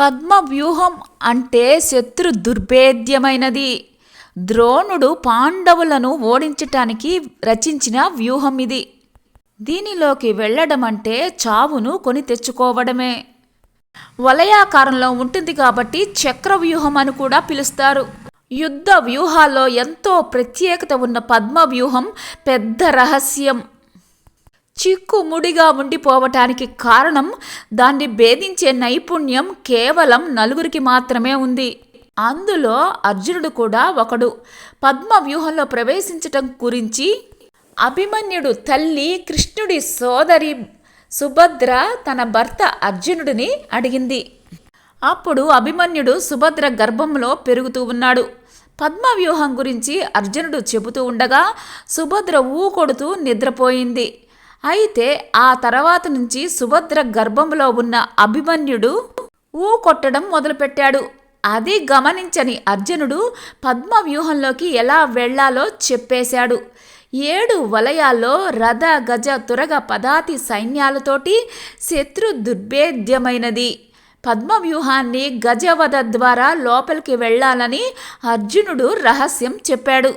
పద్మవ్యూహం అంటే శత్రు దుర్భేద్యమైనది. ద్రోణుడు పాండవులను ఓడించటానికి రచించిన వ్యూహం ఇది. దీనిలోకి వెళ్ళడం అంటే చావును కొని తెచ్చుకోవడమే. వలయాకారంలో ఉంటుంది కాబట్టి చక్రవ్యూహం అని కూడా పిలుస్తారు. యుద్ధ వ్యూహాల్లో ఎంతో ప్రత్యేకత ఉన్న పద్మవ్యూహం పెద్ద రహస్యం. చిక్కుముడిగా ఉండిపోవటానికి కారణం దాన్ని భేదించే నైపుణ్యం కేవలం నలుగురికి మాత్రమే ఉంది. అందులో అర్జునుడు కూడా ఒకడు. పద్మవ్యూహంలో ప్రవేశించటం గురించి అభిమన్యుడు తల్లి కృష్ణుడి సోదరి సుభద్ర తన భర్త అర్జునుడిని అడిగింది. అప్పుడు అభిమన్యుడు సుభద్ర గర్భంలో పెరుగుతూ ఉన్నాడు. పద్మవ్యూహం గురించి అర్జునుడు చెబుతూ ఉండగా సుభద్ర ఊకొడుతూ నిద్రపోయింది. అయితే ఆ తర్వాత నుంచి సుభద్ర గర్భంలో ఉన్న అభిమన్యుడు కొట్టడం మొదలుపెట్టాడు. అది గమనించని అర్జునుడు పద్మవ్యూహంలోకి ఎలా వెళ్లాలో చెప్పేశాడు. 7 వలయాల్లో రథ గజ తురగ పదాతి సైన్యాలతోటి శత్రు దుర్భేద్యమైనది. పద్మవ్యూహాన్ని గజవధ ద్వారా లోపలికి వెళ్లాలని అర్జునుడు రహస్యం చెప్పాడు.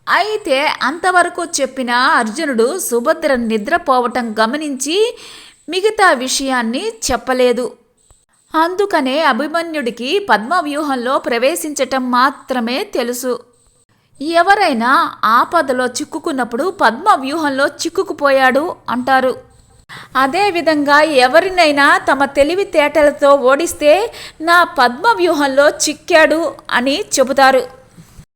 అయితే అంతవరకు చెప్పిన అర్జునుడు సుభద్ర నిద్రపోవటం గమనించి మిగతా విషయాన్ని చెప్పలేదు. అందుకనే అభిమన్యుడికి పద్మవ్యూహంలో ప్రవేశించటం మాత్రమే తెలుసు. ఎవరైనా ఆపదలో చిక్కుకున్నప్పుడు పద్మవ్యూహంలో చిక్కుకుపోయాడు అంటారు. అదేవిధంగా ఎవరినైనా తమ తెలివితేటలతో ఓడిస్తే నా పద్మవ్యూహంలో చిక్కాడు అని చెబుతారు.